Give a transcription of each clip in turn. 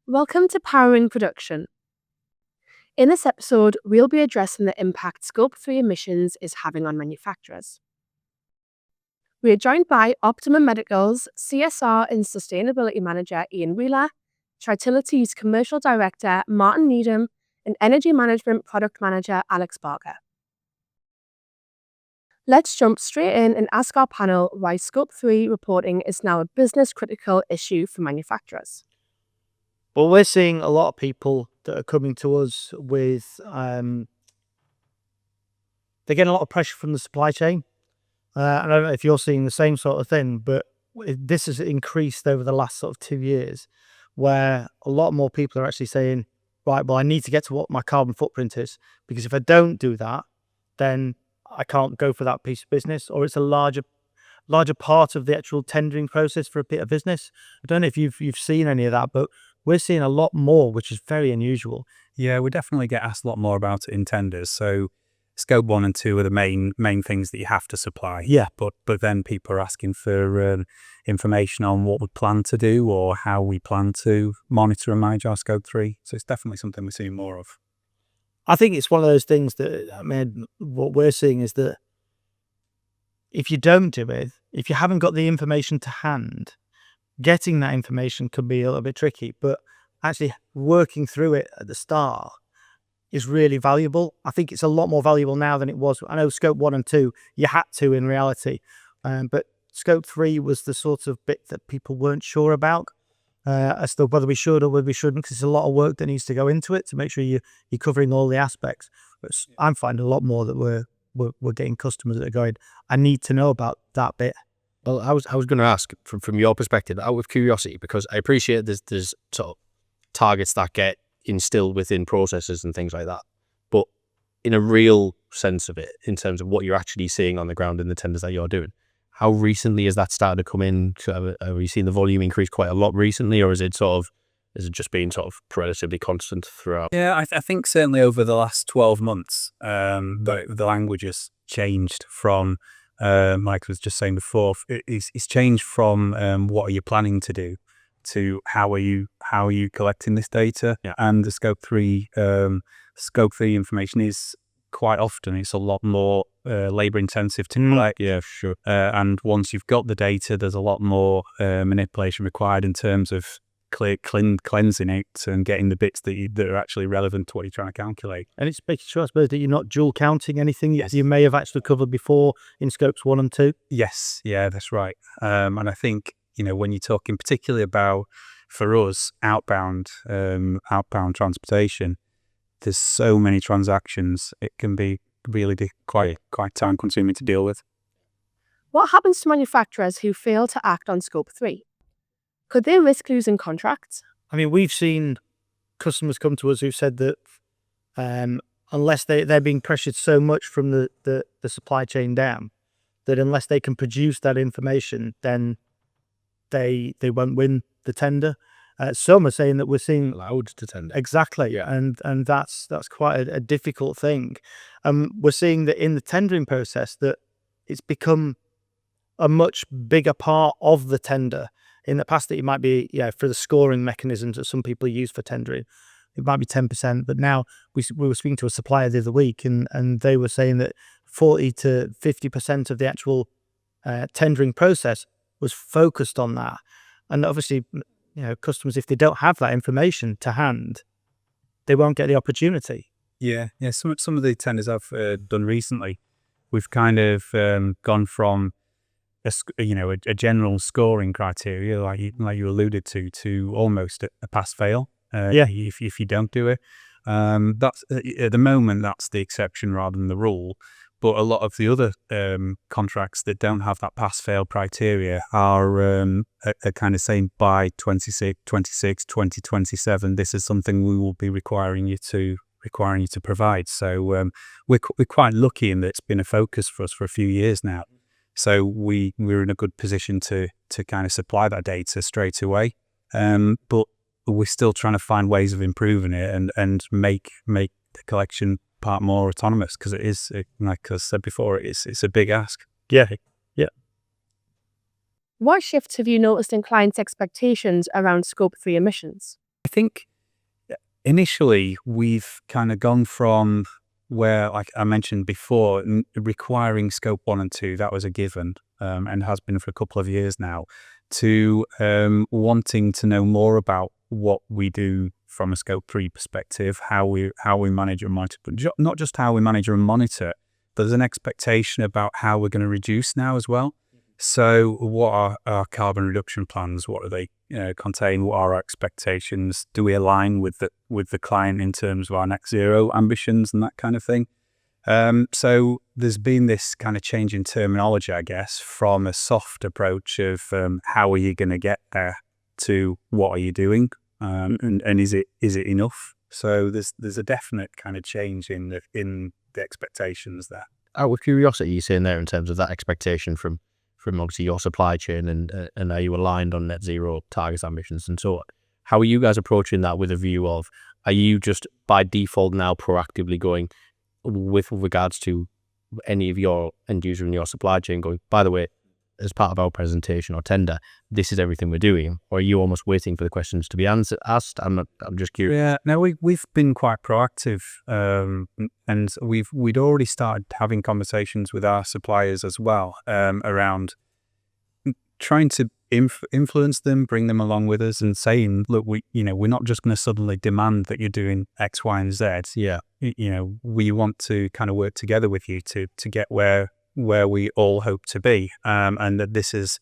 Welcome to Powering Production. In this episode, we'll be addressing the impact Scope 3 emissions is having on manufacturers. We are joined by Optimum Medical's CSR and Sustainability Manager Ian Wheeler, Tritility's Commercial Director Martin Needham, and Energy Management Product Manager Alex Barker. Let's jump straight in and ask our panel why Scope 3 reporting is now a business-critical issue for manufacturers. Well, we're seeing a lot of people that are coming to us with, they're getting a lot of pressure from the supply chain. I don't know if you're seeing the same sort of thing, but this has increased over the last sort of 2 years, where a lot more people are actually saying, right, well, I need to get to what my carbon footprint is, because if I don't do that, then I can't go for that piece of business, or it's a larger part of the actual tendering process for a bit of business. I don't know if you've seen any of that, but we're seeing a lot more, which is very unusual. Yeah, we definitely get asked a lot more about it in tenders. So scope 1 and 2 are the main things that you have to supply. Yeah. But then people are asking for information on what we plan to do or how we plan to monitor and manage our scope 3. So it's definitely something we're seeing more of. I think it's one of those things that, what we're seeing is that if you don't do it, if you haven't got the information to hand, getting that information could be a little bit tricky, but actually working through it at the start is really valuable. I think it's a lot more valuable now than it was. I know scope 1 and 2, you had to in reality, but scope 3 was the sort of bit that people weren't sure about as to whether we should or whether we shouldn't, because there's a lot of work that needs to go into it to make sure you're covering all the aspects. But I'm finding a lot more that we're getting customers that are going, I need to know about that bit. Well, I was going to ask from your perspective, out of curiosity, because I appreciate there's sort of targets that get instilled within processes and things like that. But in a real sense of it, in terms of what you're actually seeing on the ground in the tenders that you're doing, how recently has that started to come in? Have you seen the volume increase quite a lot recently, or is it just been sort of relatively constant throughout? Yeah, I think certainly over the last 12 months, the language has changed from, like I was just saying before, it's changed from what are you planning to do to how are you collecting this data. Yeah. And the scope 3 information is quite often, it's a lot more labor intensive to collect. Yeah, sure. And once you've got the data, there's a lot more manipulation required in terms of cleansing it and getting the bits that are actually relevant to what you're trying to calculate. And it's making sure, I suppose, that you're not dual counting anything Yes. you may have actually covered before in scopes 1 and 2. Yes, yeah, that's right. And I think, when you're talking particularly about, for us, outbound transportation, there's so many transactions, it can be really quite time consuming to deal with. What happens to manufacturers who fail to act on Scope 3? Could they risk losing contracts? I mean, we've seen customers come to us who've said that unless they're being pressured so much from the supply chain down, that unless they can produce that information, then they won't win the tender. Some are saying that we're seeing Allowed to tender. exactly, Yeah. and that's quite a difficult thing. We're seeing that in the tendering process that it's become a much bigger part of the tender. In the past, that it might be for the scoring mechanisms that some people use for tendering, it might be 10%. But now we were speaking to a supplier the other week, and they were saying that 40 to 50% of the actual tendering process was focused on that. And obviously, customers, if they don't have that information to hand, they won't get the opportunity. Yeah. Some of the tenders I've done recently, we've kind of gone from a general scoring criteria, like you alluded to almost a pass-fail. If you don't do it, that's at the moment that's the exception rather than the rule. But a lot of the other contracts that don't have that pass-fail criteria are kind of saying by 2027, this is something we will be requiring you to provide. So we're quite lucky in that it's been a focus for us for a few years now. So we're in a good position to kind of supply that data straight away. But we're still trying to find ways of improving it and make the collection part more autonomous, because it is, like I said before, it's a big ask. Yeah. What shifts have you noticed in clients' expectations around Scope 3 emissions? I think initially we've kind of gone from where, like I mentioned before, requiring scope 1 and 2, that was a given, and has been for a couple of years now, to wanting to know more about what we do from a scope 3 perspective, how we manage and monitor, but not just how we manage and monitor. There's an expectation about how we're going to reduce now as well. So what are our carbon reduction plans? What do they contain? What are our expectations? Do we align with the client in terms of our net zero ambitions and that kind of thing? So there's been this kind of change in terminology, I guess, from a soft approach of how are you going to get there to what are you doing, and is it enough? So there's a definite kind of change in the expectations there. Out of curiosity, you're saying there in terms of that expectation from obviously your supply chain and are you aligned on net zero targets, ambitions and so on? How are you guys approaching that with a view of, are you just by default now proactively going with regards to any of your end user in your supply chain going, by the way, as part of our presentation or tender, this is everything we're doing? Or are you almost waiting for the questions to be asked? I'm just curious. Yeah, no, we've been quite proactive, and we'd already started having conversations with our suppliers as well, around trying to influence them, bring them along with us, and saying, look, we're not just going to suddenly demand that you're doing X, Y, and Z. Yeah, we want to kind of work together with you to get where we all hope to be, and that this is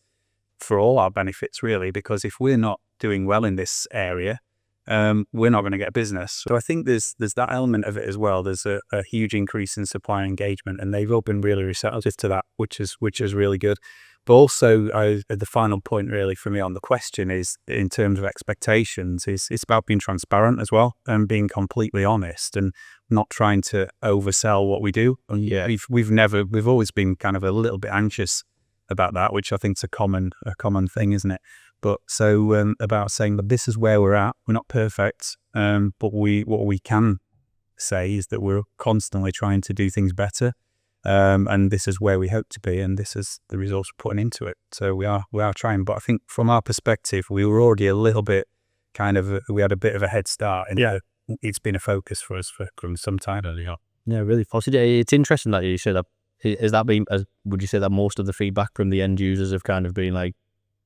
for all our benefits, really, because if we're not doing well in this area, we're not going to get business. So I think there's that element of it as well. There's a huge increase in supplier engagement, and they've all been really receptive to that, which is really good. But also, the final point really for me on the question is, in terms of expectations, it's about being transparent as well and being completely honest and not trying to oversell what we do. And yeah, we've always been kind of a little bit anxious about that, which I think is a common thing, isn't it? But so about saying that this is where we're at. We're not perfect, but what we can say is that we're constantly trying to do things better. And this is where we hope to be, and this is the results we're putting into it. So we are trying, but I think from our perspective, we were already a little bit we had a bit of a head start, and it's been a focus for us for some time earlier. Yeah, really positive. It's interesting that you said that. Has that been? Would you say that most of the feedback from the end users have kind of been like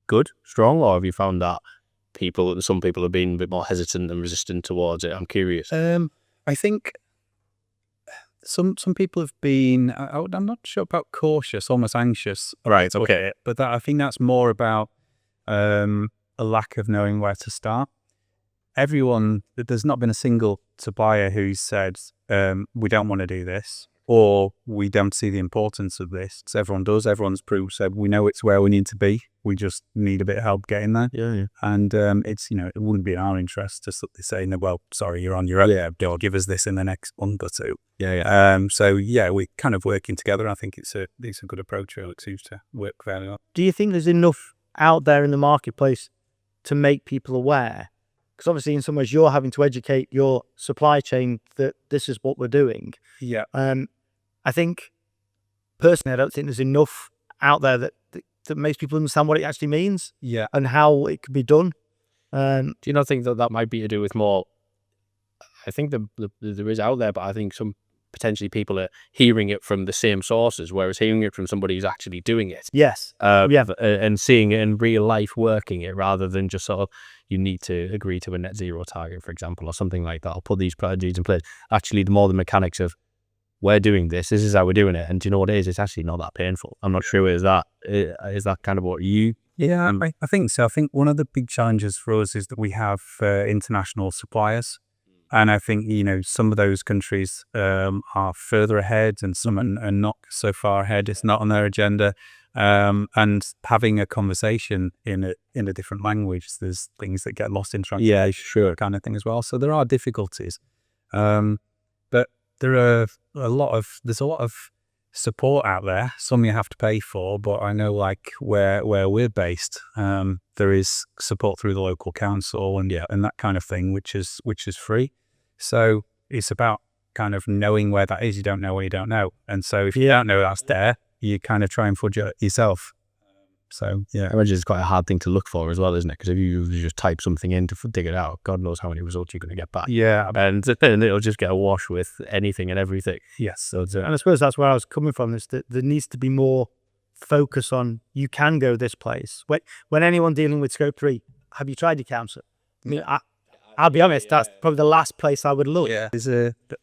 good, strong, or have you found that some people have been a bit more hesitant and resistant towards it? I'm curious. I think some people have been, I'm not sure about cautious, almost anxious. Right. Okay. But I think that's more about a lack of knowing where to start. There's not been a single supplier who said, we don't want to do this, or we don't see the importance of this. So everyone does. Everyone's said, we know it's where we need to be. We just need a bit of help getting there. Yeah. And it's, it wouldn't be in our interest to say, no, well, sorry, you're on your own. Yeah, they'll give us this in the next month or two. Yeah. So yeah, we're kind of working together. I think it's a good approach. It seems to work fairly well. Do you think there's enough out there in the marketplace to make people aware? Because obviously in some ways you're having to educate your supply chain that this is what we're doing. Yeah. I think personally, I don't think there's enough out there that makes people understand what it actually means. Yeah. And how it can be done. Do you not think that might be to do with more? I think there is out there, but I think some potentially people are hearing it from the same sources, whereas hearing it from somebody who's actually doing it. Yes. And seeing it in real life, working it, rather than just sort of, you need to agree to a net zero target, for example, or something like that. I'll put these strategies in place. Actually, the more the mechanics of, we're doing this is how we're doing it. And do you know what it is? It's actually not that painful. I'm not sure. Is that kind of what you... Yeah, I think so. I think one of the big challenges for us is that we have international suppliers. And I think, some of those countries are further ahead and some are not so far ahead. It's not on their agenda. And having a conversation in a different language, there's things that get lost in translation. Yeah, sure. Kind of thing as well. So there are difficulties. But there's a lot of support out there. Some you have to pay for, but I know like where we're based, there is support through the local council and that kind of thing, which is free. So it's about kind of knowing where that is. You don't know what you don't know, and so if you don't know that's there, you kind of try and fudge it yourself. So yeah, I imagine it's quite a hard thing to look for as well, isn't it? Because if you just type something in to dig it out, God knows how many results you're going to get back. yeah, And then it'll just get awash with anything and everything. yes. So it's, And I suppose that's where I was coming from, is that there needs to be more focus on, you can go this place. When anyone dealing with Scope 3, have you tried your council? I mean, I'll be honest, that's probably the last place I would look. Yeah,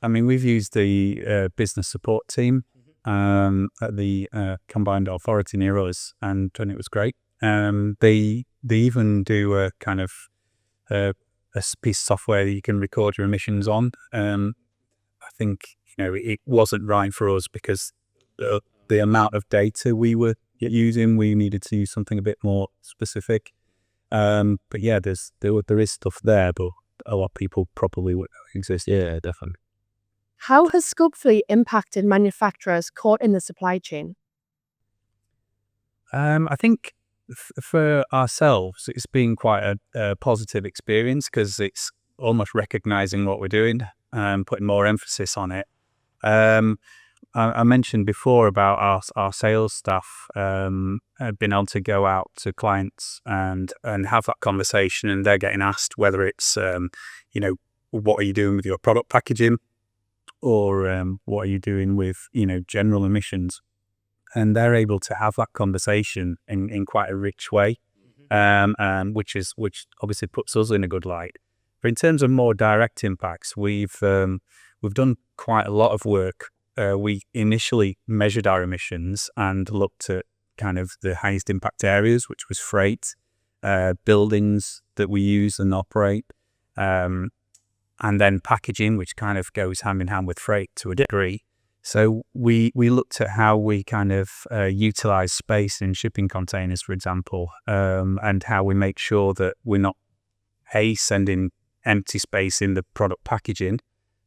we've used the business support team at the combined authority near us, and it was great. They even do a kind of a piece of software that you can record your emissions on. I think it wasn't right for us because the amount of data we were using, we needed to use something a bit more specific. But yeah, there is stuff there, but a lot of people probably wouldn't know it exists. yeah, definitely. How has Scope 3 impacted manufacturers caught in the supply chain? I think for ourselves, it's been quite a positive experience because it's almost recognizing what we're doing and putting more emphasis on it. I mentioned before about our sales staff being able to go out to clients and have that conversation, and they're getting asked whether it's what are you doing with your product packaging, or what are you doing with general emissions, and they're able to have that conversation in quite a rich way, which obviously puts us in a good light. But in terms of more direct impacts, we've done quite a lot of work. We initially measured our emissions and looked at kind of the highest impact areas, which was freight, buildings that we use and operate, and then packaging, which kind of goes hand in hand with freight to a degree. So we looked at how we kind of utilize space in shipping containers, for example, and how we make sure that we're not A, sending empty space in the product packaging,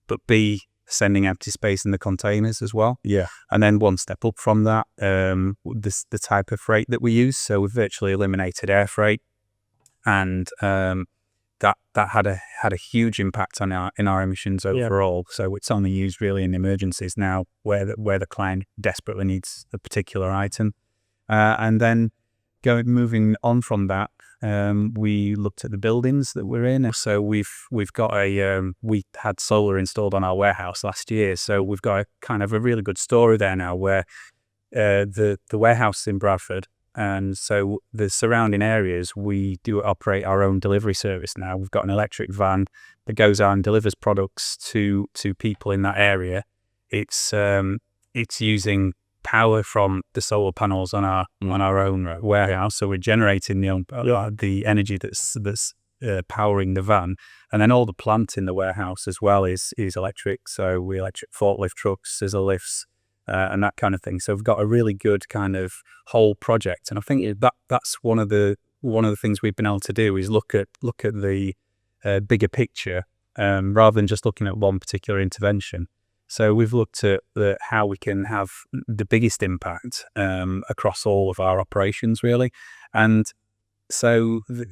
but B, sending empty space in the containers as well. Yeah. And then one step up from that, the type of freight that we use. So we've virtually eliminated air freight, and that had a huge impact on our emissions overall. Yeah. So it's only used really in emergencies now, where the client desperately needs a particular item, and then moving on from that. We looked at the buildings that we're in. So we've got we had solar installed on our warehouse last year. So we've got a kind of a really good story there now, where the warehouse is in Bradford, and so the surrounding areas, we do operate our own delivery service now. We've got an electric van that goes out and delivers products to people in that area. It's using power from the solar panels on our own warehouse, so we're generating the energy that's powering the van, and then all the plant in the warehouse as well is electric. So we electric forklift trucks, scissor lifts, and that kind of thing. So we've got a really good kind of whole project, and I think that's one of the things we've been able to do is look at the bigger picture, rather than just looking at one particular intervention. So we've looked at how we can have the biggest impact across all of our operations, really. And so the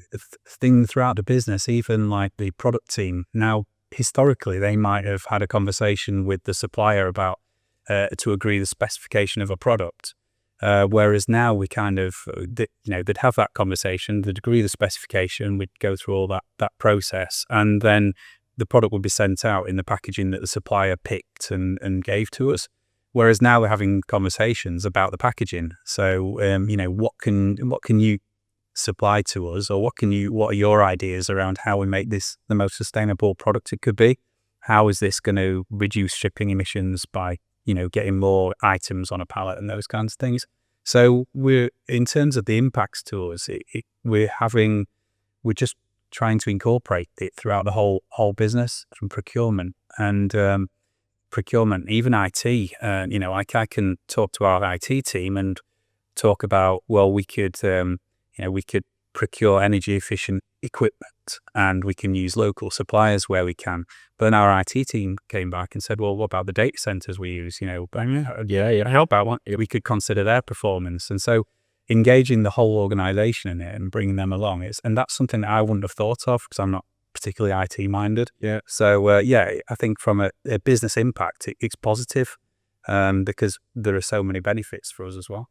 thing throughout the business, even like the product team, now historically they might have had a conversation with the supplier about to agree the specification of a product, whereas now we kind of they'd have that conversation, they'd agree the specification, we'd go through all that process, and then the product would be sent out in the packaging that the supplier picked and gave to us. Whereas now we're having conversations about the packaging. So, what can you supply to us, or what are your ideas around how we make this the most sustainable product it could be? How is this going to reduce shipping emissions by, getting more items on a pallet and those kinds of things? So we're, in terms of the impacts to us, we're just trying to incorporate it throughout the whole business, from procurement and even IT. I can talk to our IT team and talk about, well, we could procure energy efficient equipment, and we can use local suppliers where we can. But then our IT team came back and said, well, what about the data centers we use? How about what we could consider their performance? And so engaging the whole organization in it and bringing them along, and that's something that I wouldn't have thought of because I'm not particularly IT minded. Yeah. So I think from a business impact, it's positive, because there are so many benefits for us as well.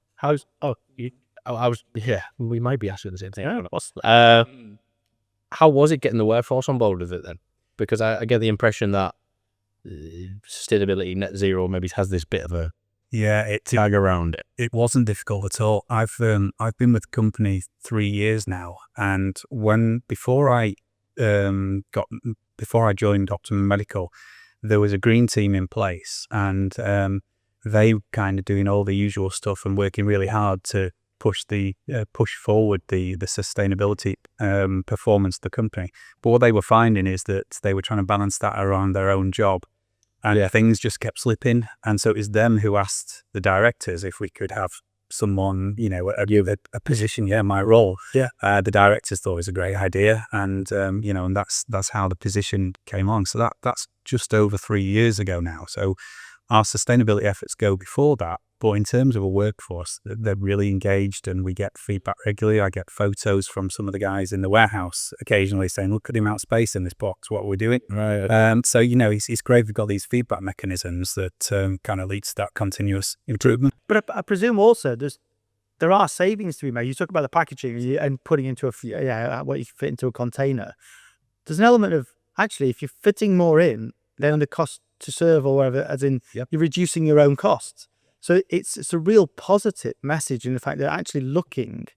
we might be asking the same thing. Yeah, How was it getting the workforce on board with it then? Because I get the impression that sustainability, net zero, maybe has this bit of a tag around it. It wasn't difficult at all. I've been with the company 3 years now, and before I joined Optimum Medical, there was a green team in place, and they kind of doing all the usual stuff and working really hard to push forward the sustainability performance of the company. But what they were finding is that they were trying to balance that around their own job, and things just kept slipping. And so it was them who asked the directors if we could have someone, a position, my role. Yeah. The directors thought it was a great idea, and and that's how the position came on. So that's just over 3 years ago now. So our sustainability efforts go before that. But in terms of a workforce, they're really engaged, and we get feedback regularly. I get photos from some of the guys in the warehouse occasionally saying, look at the amount of space in this box, what are we doing? Right. So, it's great we've got these feedback mechanisms that kind of leads to that continuous improvement. But I presume also there are savings to be made. You talk about the packaging and putting into what you fit into a container. There's an element of, actually, if you're fitting more in, then the cost to serve or whatever, as in you're reducing your own costs. So it's a real positive message in the fact that actually looking,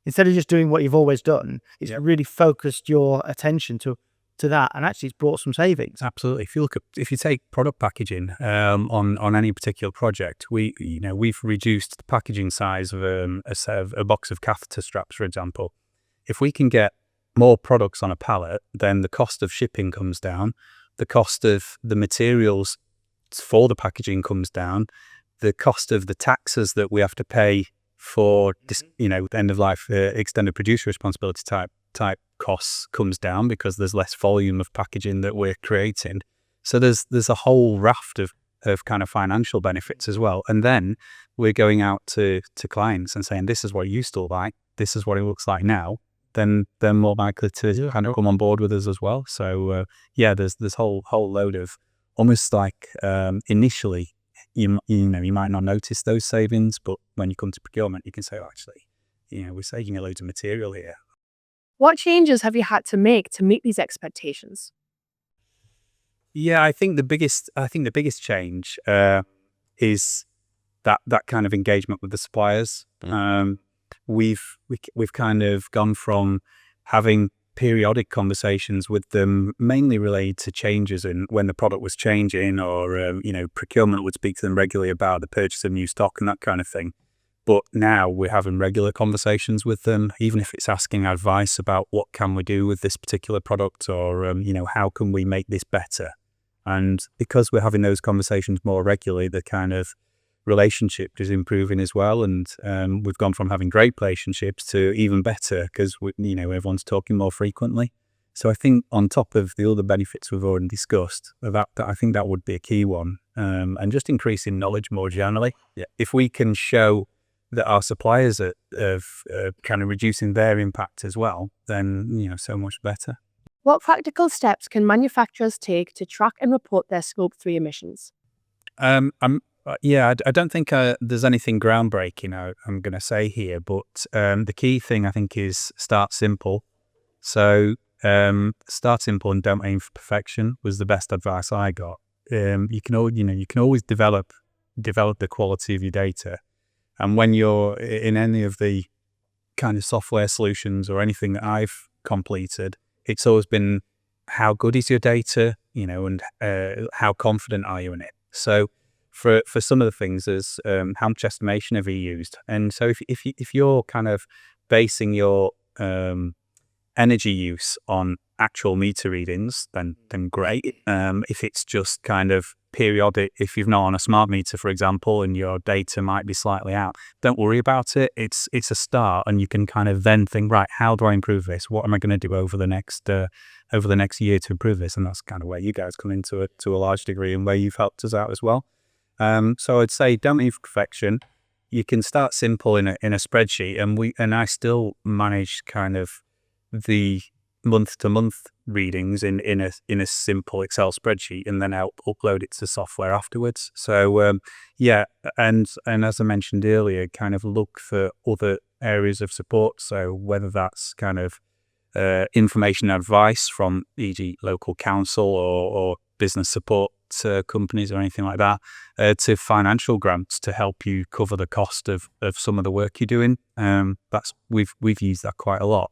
instead of just doing what you've always done, it's really focused your attention to that, and actually it's brought some savings. Absolutely. If you take product packaging on any particular project, we've reduced the packaging size of a box of catheter straps, for example. If we can get more products on a pallet, then the cost of shipping comes down, the cost of the materials for the packaging comes down, the cost of the taxes that we have to pay for the end of life extended producer responsibility type costs comes down because there's less volume of packaging that we're creating. So there's a whole raft of kind of financial benefits as well. And then we're going out to clients and saying, this is what it used to look like, this is what it looks like now. Then they're more likely to kind of come on board with us as well. So there's this whole load of almost like initially you might not notice those savings, but when you come to procurement, you can say, actually, we're saving a load of material here. What changes have you had to make to meet these expectations? Yeah, I think the biggest change is that kind of engagement with the suppliers. We've kind of gone from having periodic conversations with them, mainly related to changes in when the product was changing, or procurement would speak to them regularly about the purchase of new stock and that kind of thing. But now we're having regular conversations with them, even if it's asking advice about what can we do with this particular product, or how can we make this better. And because we're having those conversations more regularly, the kind of relationship is improving as well, and we've gone from having great relationships to even better because everyone's talking more frequently. So I think on top of the other benefits we've already discussed, that I think that would be a key one, and just increasing knowledge more generally. If we can show that our suppliers are kind of reducing their impact as well, then so much better. What practical steps can manufacturers take to track and report their Scope 3 emissions? I don't think there's anything groundbreaking I'm going to say here, but the key thing I think is start simple. So start simple and don't aim for perfection was the best advice I got. You can always develop the quality of your data, and when you're in any of the kind of software solutions or anything that I've completed, it's always been how good is your data, and how confident are you in it. So for some of the things, there's how much estimation have you used, and so if you're kind of basing your energy use on actual meter readings, then great. If it's just kind of periodic, if you've not on a smart meter, for example, and your data might be slightly out, don't worry about it. It's a start, and you can kind of then think, right, how do I improve this? What am I going to do over the next year to improve this? And that's kind of where you guys come into it to a large degree, and where you've helped us out as well. So I'd say don't aim for perfection. You can start simple in a spreadsheet, and I still manage kind of the month-to-month readings in a simple Excel spreadsheet, and then upload it to software afterwards. So and as I mentioned earlier, kind of look for other areas of support. So whether that's kind of information advice from, e.g., local council or business support companies or anything like that, to financial grants to help you cover the cost of some of the work you're doing. We've used that quite a lot.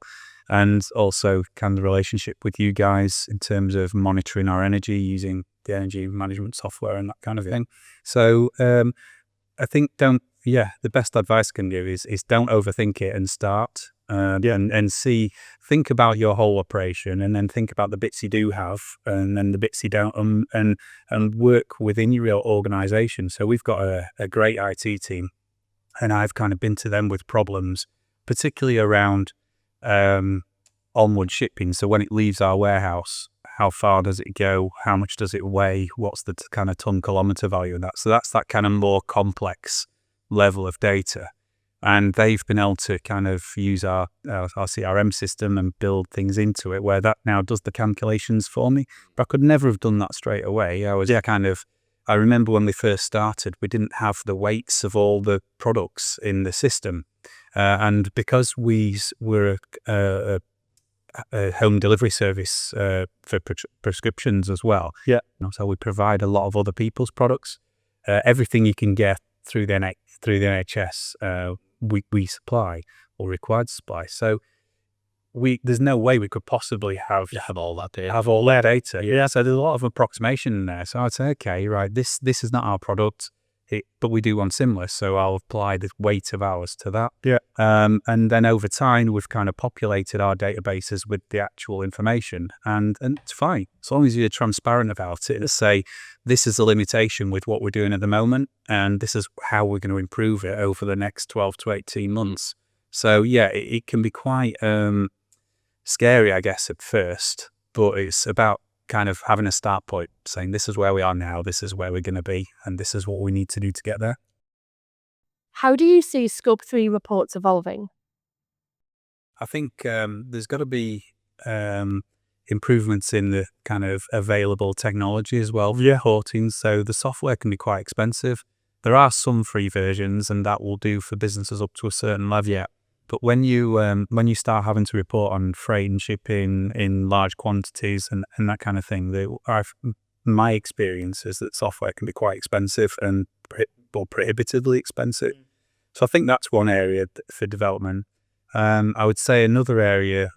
And also kind of the relationship with you guys in terms of monitoring our energy using the energy management software and that kind of thing. So I think the best advice I can give is don't overthink it and start. And think about your whole operation, and then think about the bits you do have and then the bits you don't, and work within your real organization. So we've got a great IT team, and I've kind of been to them with problems, particularly around onward shipping. So when it leaves our warehouse, how far does it go? How much does it weigh? What's the kind of ton kilometer value of that? So that's that kind of more complex level of data. And they've been able to kind of use our CRM system and build things into it where that now does the calculations for me. But I could never have done that straight away. I remember when we first started, we didn't have the weights of all the products in the system. And because we were a home delivery service for prescriptions as well. Yeah. So we provide a lot of other people's products. Everything you can get through the NHS, we supply or required to supply. So there's no way we could possibly have all that data. Yeah. So there's a lot of approximation in there. So I'd say, okay, right, this is not our product, but we do one similar. So I'll apply the weight of ours to that. Yeah. And then over time, we've kind of populated our databases with the actual information, and it's fine as long as you're transparent about it and say, this is a limitation with what we're doing at the moment, and this is how we're going to improve it over the next 12 to 18 months. So yeah, it can be quite scary, I guess, at first, but it's about kind of having a start point, saying this is where we are now, this is where we're going to be, and this is what we need to do to get there. How do you see Scope 3 reports evolving? I think there's got to be improvements in the kind of available technology as well for reporting. So the software can be quite expensive. There are some free versions, and that will do for businesses up to a certain level. Yeah. But when you start having to report on freight and shipping in large quantities and that kind of thing, my experience is that software can be quite expensive and prohibitively expensive. So I think that's one area for development. I would say another area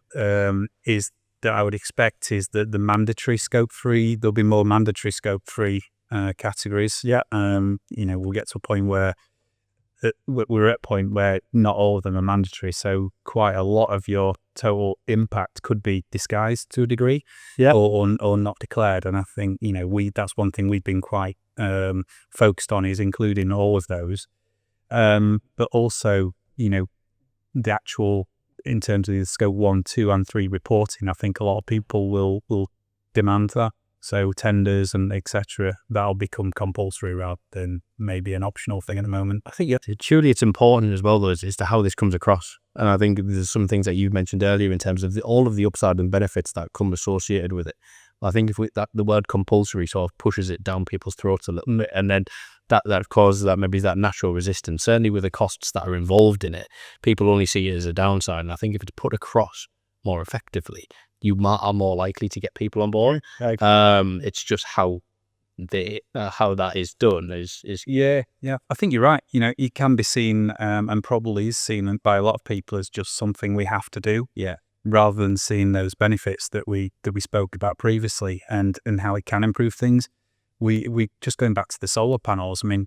is that I would expect is that the mandatory Scope 3, there'll be more mandatory Scope 3 categories. Yeah. We'll get to a point where we're at a point where not all of them are mandatory, so quite a lot of your total impact could be disguised to a degree, or not declared. And I think that's one thing we've been quite focused on, is including all of those, but also the actual, in terms of the Scope 1, 2 and 3 reporting, I think a lot of people will demand that. So tenders and etc., that'll become compulsory rather than maybe an optional thing at the moment. I think truly it's important as well, though, as to how this comes across. And I think there's some things that you mentioned earlier in terms of all of the upside and benefits that come associated with it. I think if the word compulsory sort of pushes it down people's throats a little bit, and then that causes that natural resistance. Certainly with the costs that are involved in it, people only see it as a downside. And I think if it's put across more effectively, you are more likely to get people on board. It's just how that is done is yeah. I think you're right. It can be seen and probably is seen by a lot of people as just something we have to do. Yeah. Rather than seeing those benefits that we spoke about previously and how it can improve things. We just going back to the solar panels. I mean,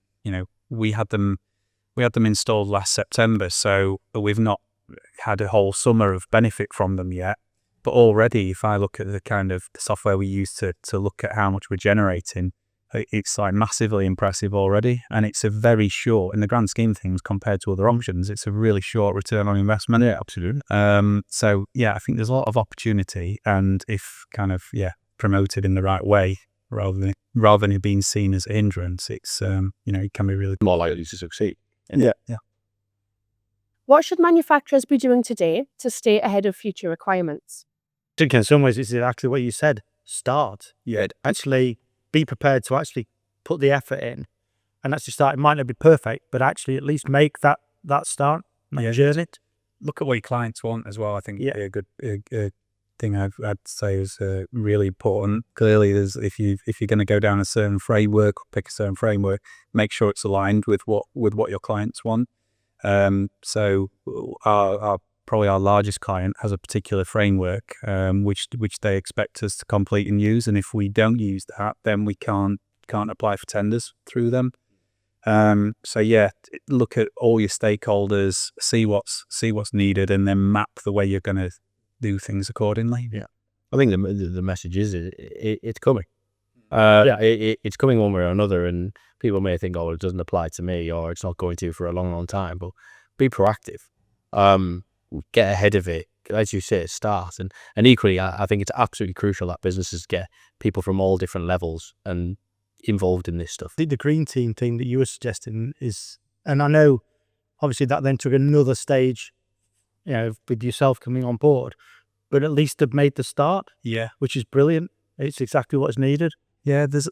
we had them installed last September, so we've not had a whole summer of benefit from them yet. But already, if I look at the kind of the software we use to look at how much we're generating, it's like massively impressive already. And it's a very short, in the grand scheme of things, compared to other options, it's a really short return on investment. Yeah, absolutely. So yeah, I think there's a lot of opportunity, and if kind of promoted in the right way, rather than it being seen as a hindrance, it's it can be really more likely to succeed. Yeah. What should manufacturers be doing today to stay ahead of future requirements? think in some ways it's exactly what you said. Start. Yeah. Actually be prepared to actually put the effort in and actually start. It might not be perfect, but actually at least make that start. Journey. Look at what your clients want as well. I think Yeah. a good thing I'd say is really important. Clearly, if you're going to go down a certain framework or pick a certain framework, make sure it's aligned with what your clients want. So probably our largest client has a particular framework which they expect us to complete and use, and if we don't use that, then we can't apply for tenders through them. So yeah, look at all your stakeholders, see what's needed, and then map the way you're going to do things accordingly. Yeah, I think the message is it's coming. It's coming one way or another, and people may think, oh, it doesn't apply to me, or it's not going to for a long, long time. But be proactive. Get ahead of it, as you say, start, and equally, I think it's absolutely crucial that businesses get people from all different levels and involved in this stuff. The green team thing that you were suggesting is, and I know obviously that then took another stage, with yourself coming on board, but at least have made the start. Yeah, which is brilliant. It's exactly what's needed. Yeah, there's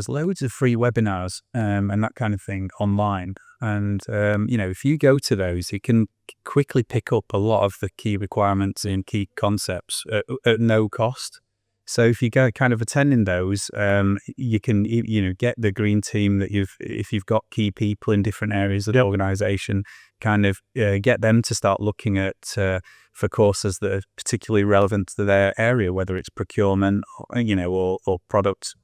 loads of free webinars and that kind of thing online, and if you go to those, you can quickly pick up a lot of the key requirements and key concepts at no cost. So if you go kind of attending those, you can get the green team that if you've got key people in different areas of the organization, kind of get them to start looking at for courses that are particularly relevant to their area, whether it's procurement, or product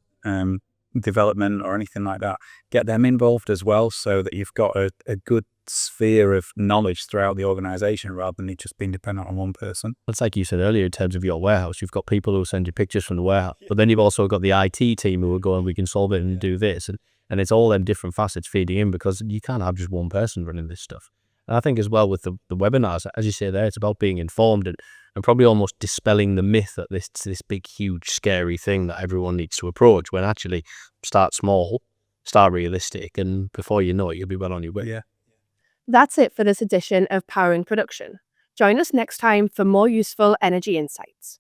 development or anything like that. Get them involved as well, so that you've got a good sphere of knowledge throughout the organization rather than it just being dependent on one person. It's like you said earlier, in terms of your warehouse, you've got people who send you pictures from the warehouse, but then you've also got the IT team who are going, we can solve it and do this, and it's all them different facets feeding in, because you can't have just one person running this stuff. And I think as well with the webinars, as you say there, it's about being informed and probably almost dispelling the myth that this big, huge, scary thing that everyone needs to approach, when actually start small, start realistic, and before you know it, you'll be well on your way. Yeah. That's it for this edition of Powering Production. Join us next time for more useful energy insights.